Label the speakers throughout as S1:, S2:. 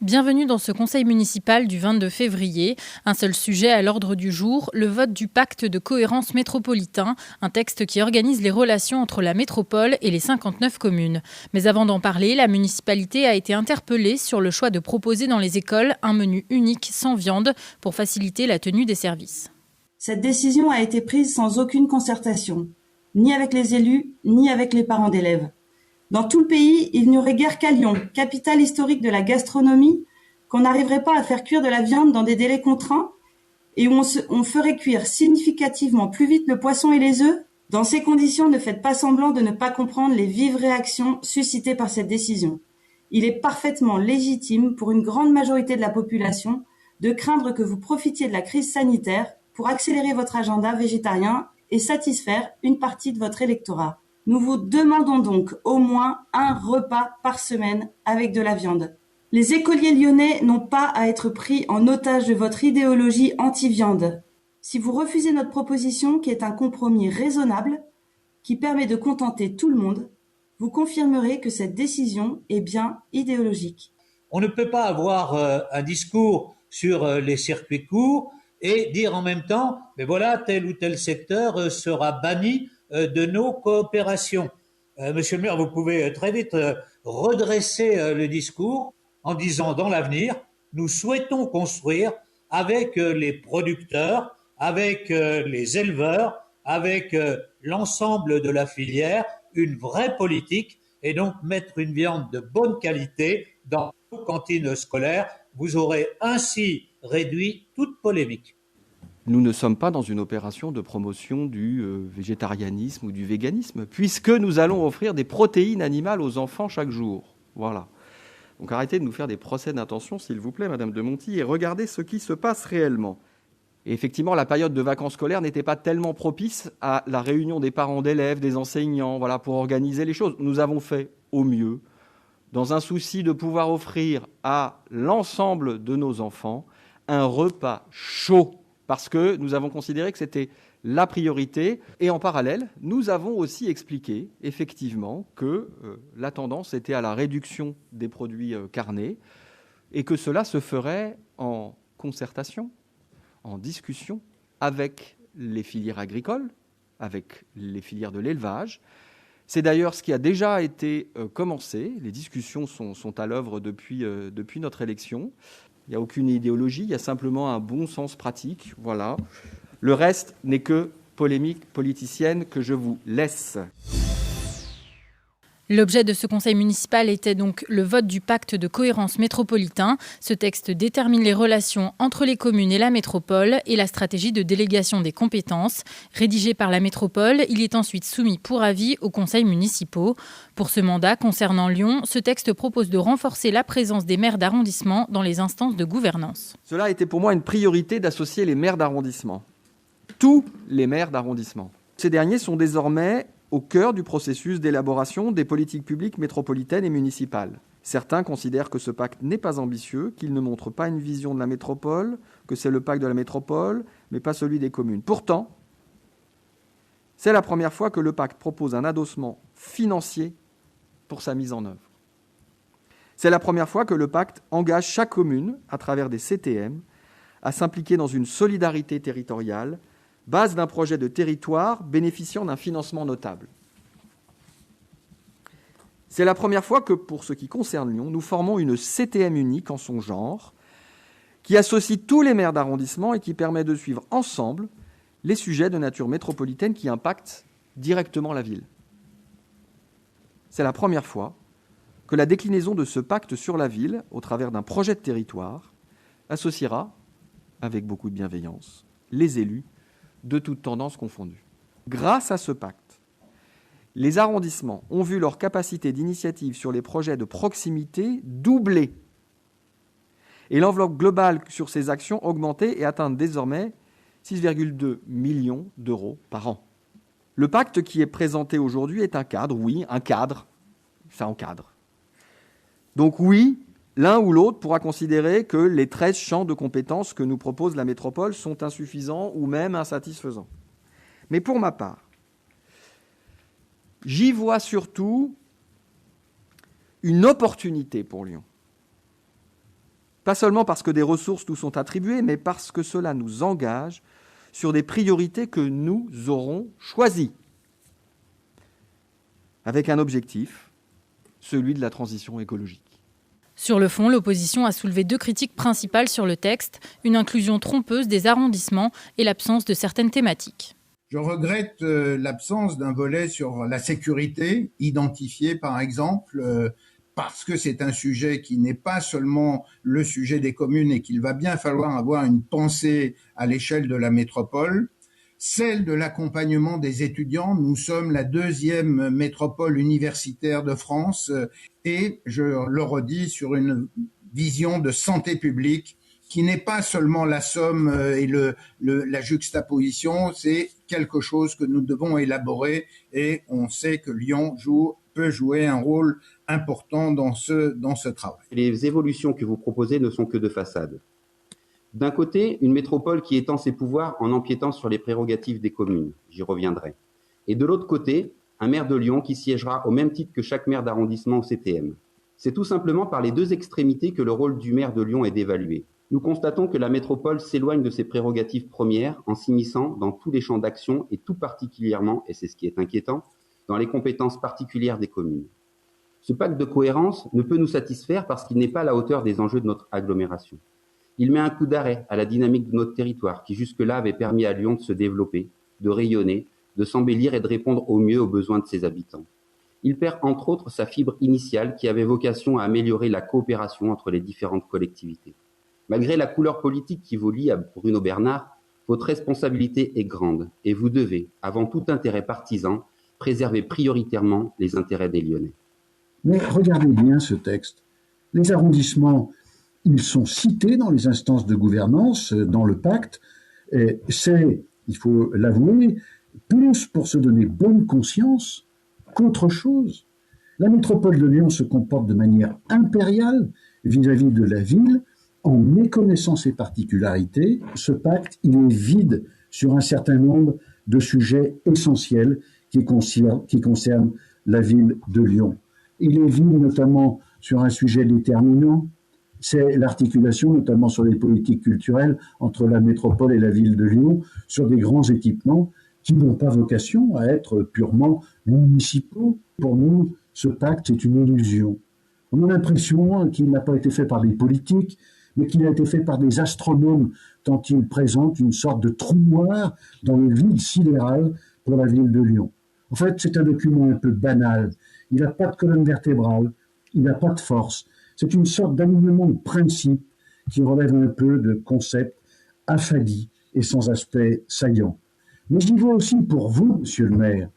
S1: Bienvenue dans ce conseil municipal du 22 février. Un seul sujet à l'ordre du jour, le vote du pacte de cohérence métropolitain, un texte qui organise les relations entre la métropole et les 59 communes. Mais avant d'en parler, la municipalité a été interpellée sur le choix de proposer dans les écoles un menu unique sans viande pour faciliter la tenue des services.
S2: Cette décision a été prise sans aucune concertation, ni avec les élus, ni avec les parents d'élèves. Dans tout le pays, il n'y aurait guère qu'à Lyon, capitale historique de la gastronomie, qu'on n'arriverait pas à faire cuire de la viande dans des délais contraints et où on ferait cuire significativement plus vite le poisson et les œufs. Dans ces conditions, ne faites pas semblant de ne pas comprendre les vives réactions suscitées par cette décision. Il est parfaitement légitime pour une grande majorité de la population de craindre que vous profitiez de la crise sanitaire pour accélérer votre agenda végétarien et satisfaire une partie de votre électorat. Nous vous demandons donc au moins un repas par semaine avec de la viande. Les écoliers lyonnais n'ont pas à être pris en otage de votre idéologie anti-viande. Si vous refusez notre proposition, qui est un compromis raisonnable, qui permet de contenter tout le monde, vous confirmerez que cette décision est bien idéologique.
S3: On ne peut pas avoir un discours sur les circuits courts et dire en même temps, mais voilà, tel ou tel secteur sera banni de nos coopérations. Monsieur le maire, vous pouvez très vite redresser le discours en disant dans l'avenir, nous souhaitons construire avec les producteurs, avec les éleveurs, avec l'ensemble de la filière, une vraie politique et donc mettre une viande de bonne qualité dans nos cantines scolaires. Vous aurez ainsi réduit toute polémique.
S4: Nous ne sommes pas dans une opération de promotion du végétarianisme ou du véganisme, puisque nous allons offrir des protéines animales aux enfants chaque jour. Voilà. Donc arrêtez de nous faire des procès d'intention, s'il vous plaît, Madame de Monti, et regardez ce qui se passe réellement. Et effectivement, la période de vacances scolaires n'était pas tellement propice à la réunion des parents d'élèves, des enseignants, voilà, pour organiser les choses. Nous avons fait au mieux, dans un souci de pouvoir offrir à l'ensemble de nos enfants un repas chaud, parce que nous avons considéré que c'était la priorité. Et en parallèle, nous avons aussi expliqué, effectivement, que la tendance était à la réduction des produits carnés et que cela se ferait en concertation, en discussion avec les filières agricoles, avec les filières de l'élevage. C'est d'ailleurs ce qui a déjà été commencé. Les discussions sont à l'œuvre depuis notre élection. Il n'y a aucune idéologie, il y a simplement un bon sens pratique. Voilà. Le reste n'est que polémique politicienne que je vous laisse.
S1: L'objet de ce conseil municipal était donc le vote du pacte de cohérence métropolitain. Ce texte détermine les relations entre les communes et la métropole et la stratégie de délégation des compétences. Rédigé par la métropole, il est ensuite soumis pour avis aux conseils municipaux. Pour ce mandat, concernant Lyon, ce texte propose de renforcer la présence des maires d'arrondissement dans les instances de gouvernance.
S4: Cela a été pour moi une priorité d'associer les maires d'arrondissement. Tous les maires d'arrondissement. Ces derniers sont désormais au cœur du processus d'élaboration des politiques publiques métropolitaines et municipales. Certains considèrent que ce pacte n'est pas ambitieux, qu'il ne montre pas une vision de la métropole, que c'est le pacte de la métropole, mais pas celui des communes. Pourtant, c'est la première fois que le pacte propose un adossement financier pour sa mise en œuvre. C'est la première fois que le pacte engage chaque commune, à travers des CTM, à s'impliquer dans une solidarité territoriale, base d'un projet de territoire bénéficiant d'un financement notable. C'est la première fois que, pour ce qui concerne Lyon, nous formons une CTM unique en son genre, qui associe tous les maires d'arrondissement et qui permet de suivre ensemble les sujets de nature métropolitaine qui impactent directement la ville. C'est la première fois que la déclinaison de ce pacte sur la ville, au travers d'un projet de territoire, associera, avec beaucoup de bienveillance, les élus de toutes tendances confondues. Grâce à ce pacte, les arrondissements ont vu leur capacité d'initiative sur les projets de proximité doubler et l'enveloppe globale sur ces actions augmenter et atteindre désormais 6,2 millions d'euros par an. Le pacte qui est présenté aujourd'hui est un cadre, oui, un cadre, ça encadre. Donc oui, l'un ou l'autre pourra considérer que les 13 champs de compétences que nous propose la métropole sont insuffisants ou même insatisfaisants. Mais pour ma part, j'y vois surtout une opportunité pour Lyon. pas seulement parce que des ressources nous sont attribuées, mais parce que cela nous engage sur des priorités que nous aurons choisies, avec un objectif, celui de la transition écologique.
S1: Sur le fond, l'opposition a soulevé 2 critiques principales sur le texte, une inclusion trompeuse des arrondissements et l'absence de certaines thématiques.
S5: Je regrette l'absence d'un volet sur la sécurité, identifié par exemple, parce que c'est un sujet qui n'est pas seulement le sujet des communes et qu'il va bien falloir avoir une pensée à l'échelle de la métropole. Celle de l'accompagnement des étudiants. Nous sommes la 2e métropole universitaire de France et, je le redis, sur une vision de santé publique qui n'est pas seulement la somme et la juxtaposition, c'est quelque chose que nous devons élaborer et on sait que Lyon peut jouer un rôle important dans ce travail.
S6: Les évolutions que vous proposez ne sont que de façade. D'un côté, une métropole qui étend ses pouvoirs en empiétant sur les prérogatives des communes, j'y reviendrai. Et de l'autre côté, un maire de Lyon qui siégera au même titre que chaque maire d'arrondissement au CTM. C'est tout simplement par les 2 extrémités que le rôle du maire de Lyon est d'évaluer. Nous constatons que la métropole s'éloigne de ses prérogatives premières en s'immisçant dans tous les champs d'action et tout particulièrement, et c'est ce qui est inquiétant, dans les compétences particulières des communes. Ce pacte de cohérence ne peut nous satisfaire parce qu'il n'est pas à la hauteur des enjeux de notre agglomération. Il met un coup d'arrêt à la dynamique de notre territoire qui jusque-là avait permis à Lyon de se développer, de rayonner, de s'embellir et de répondre au mieux aux besoins de ses habitants. Il perd entre autres sa fibre initiale qui avait vocation à améliorer la coopération entre les différentes collectivités. Malgré la couleur politique qui vous lie à Bruno Bernard, votre responsabilité est grande et vous devez, avant tout intérêt partisan, préserver prioritairement les intérêts des Lyonnais.
S7: Mais regardez bien ce texte. Les arrondissements, ils sont cités dans les instances de gouvernance, dans le pacte. Et c'est, il faut l'avouer, plus pour se donner bonne conscience qu'autre chose. La métropole de Lyon se comporte de manière impériale vis-à-vis de la ville, en méconnaissant ses particularités. Ce pacte, il est vide sur un certain nombre de sujets essentiels qui concernent la ville de Lyon. Il est vide notamment sur un sujet déterminant, c'est l'articulation, notamment sur les politiques culturelles, entre la métropole et la ville de Lyon, sur des grands équipements qui n'ont pas vocation à être purement municipaux. Pour nous, ce pacte est une illusion. On a l'impression qu'il n'a pas été fait par des politiques, mais qu'il a été fait par des astronomes, tant il présente une sorte de trou noir dans le vide sidéral pour la ville de Lyon. En fait, c'est un document un peu banal. Il n'a pas de colonne vertébrale, il n'a pas de force. C'est une sorte d'alignement de principes qui relève un peu de concepts affadis et sans aspect saillant. Mais j'y vois aussi pour vous, monsieur le maire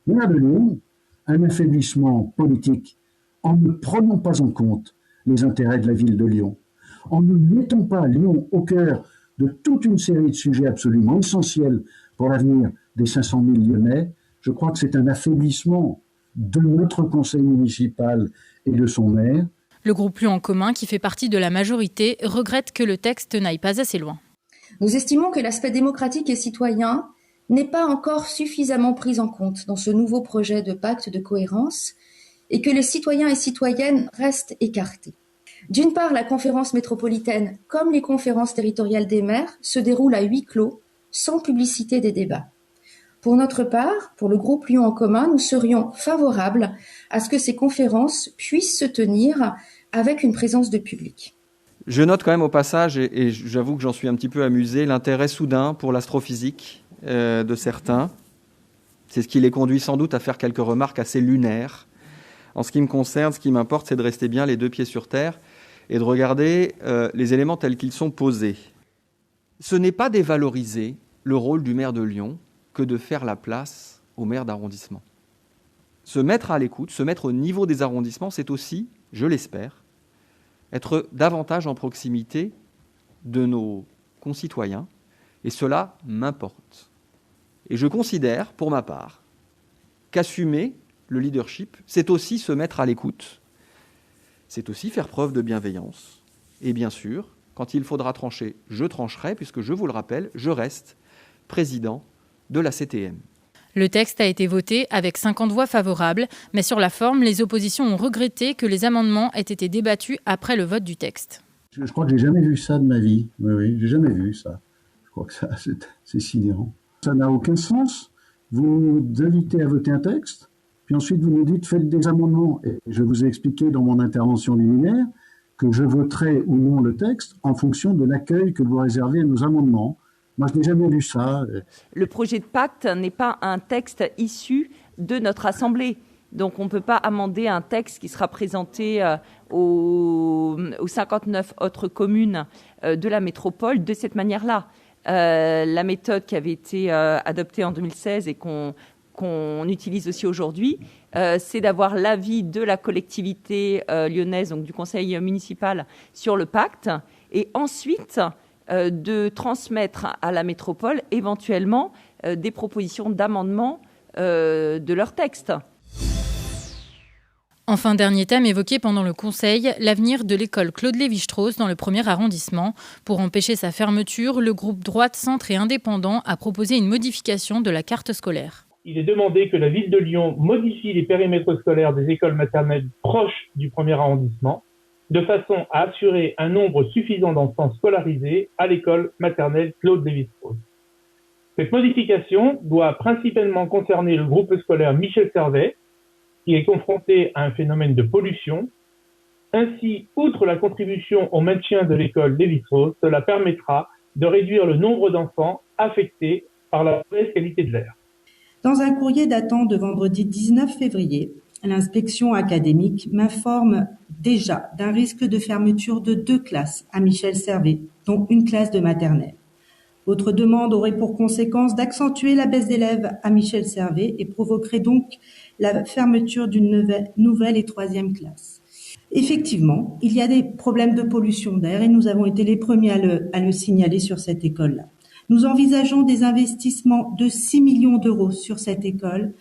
S7: de Lyon, un affaiblissement politique en ne prenant pas en compte les intérêts de la ville de Lyon, en ne mettant pas Lyon au cœur de toute une série de sujets absolument essentiels pour l'avenir des 500 000 Lyonnais. Je crois que c'est un affaiblissement de notre conseil municipal et de son maire.
S1: Le groupe Lyon en commun, qui fait partie de la majorité, regrette que le texte n'aille pas assez loin.
S8: Nous estimons que l'aspect démocratique et citoyen n'est pas encore suffisamment pris en compte dans ce nouveau projet de pacte de cohérence et que les citoyens et citoyennes restent écartés. D'une part, la conférence métropolitaine, comme les conférences territoriales des maires, se déroulent à huis clos, sans publicité des débats. Pour notre part, pour le groupe Lyon en commun, nous serions favorables à ce que ces conférences puissent se tenir avec une présence de public.
S4: Je note quand même au passage, et j'avoue que j'en suis un petit peu amusé, l'intérêt soudain pour l'astrophysique de certains. C'est ce qui les conduit sans doute à faire quelques remarques assez lunaires. En ce qui me concerne, ce qui m'importe, c'est de rester bien les 2 pieds sur terre et de regarder les éléments tels qu'ils sont posés. Ce n'est pas dévaloriser le rôle du maire de Lyon que de faire la place au maire d'arrondissement. Se mettre à l'écoute, se mettre au niveau des arrondissements, c'est aussi, je l'espère, être davantage en proximité de nos concitoyens, et cela m'importe. Et je considère, pour ma part, qu'assumer le leadership, c'est aussi se mettre à l'écoute, c'est aussi faire preuve de bienveillance, et bien sûr, quand il faudra trancher, je trancherai, puisque je vous le rappelle, je reste président de la CTM.
S1: Le texte a été voté avec 50 voix favorables, mais sur la forme, les oppositions ont regretté que les amendements aient été débattus après le vote du texte.
S7: Je crois que j'ai jamais vu ça de ma vie. Oui, j'ai jamais vu ça. Je crois que ça, c'est sidérant. Ça n'a aucun sens. Vous nous invitez à voter un texte, puis ensuite vous nous dites faites des amendements. Et je vous ai expliqué dans mon intervention liminaire que je voterai ou non le texte en fonction de l'accueil que vous réservez à nos amendements. Moi, je n'ai jamais vu ça.
S9: Le projet de pacte n'est pas un texte issu de notre Assemblée. Donc, on ne peut pas amender un texte qui sera présenté aux 59 autres communes de la métropole de cette manière-là. La méthode qui avait été adoptée en 2016 et qu'on utilise aussi aujourd'hui, c'est d'avoir l'avis de la collectivité lyonnaise, donc du conseil municipal, sur le pacte, et ensuite de transmettre à la métropole éventuellement des propositions d'amendement de leur texte.
S1: Enfin, dernier thème évoqué pendant le Conseil, l'avenir de l'école Claude Lévi-Strauss dans le 1er arrondissement. Pour empêcher sa fermeture, le groupe Droite, Centre et Indépendant a proposé une modification de la carte scolaire.
S10: Il est demandé que la ville de Lyon modifie les périmètres scolaires des écoles maternelles proches du 1er arrondissement, de façon à assurer un nombre suffisant d'enfants scolarisés à l'école maternelle Claude Lévi-Strauss. Cette modification doit principalement concerner le groupe scolaire Michel Servet, qui est confronté à un phénomène de pollution. Ainsi, outre la contribution au maintien de l'école Lévi-Strauss, cela permettra de réduire le nombre d'enfants affectés par la mauvaise qualité de l'air.
S11: Dans un courrier datant de vendredi 19 février, l'inspection académique m'informe déjà d'un risque de fermeture de 2 classes à Michel Servet, dont une classe de maternelle. Votre demande aurait pour conséquence d'accentuer la baisse d'élèves à Michel Servet et provoquerait donc la fermeture d'une nouvelle et 3e classe. Effectivement, il y a des problèmes de pollution d'air et nous avons été les premiers à le signaler sur cette école-là. Nous envisageons des investissements de 6 millions d'euros sur cette école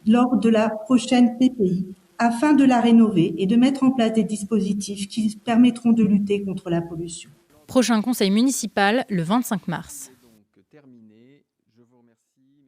S11: lors de la prochaine PPI afin de la rénover et de mettre en place des dispositifs qui permettront de lutter contre la pollution.
S1: Prochain conseil municipal le 25 mars.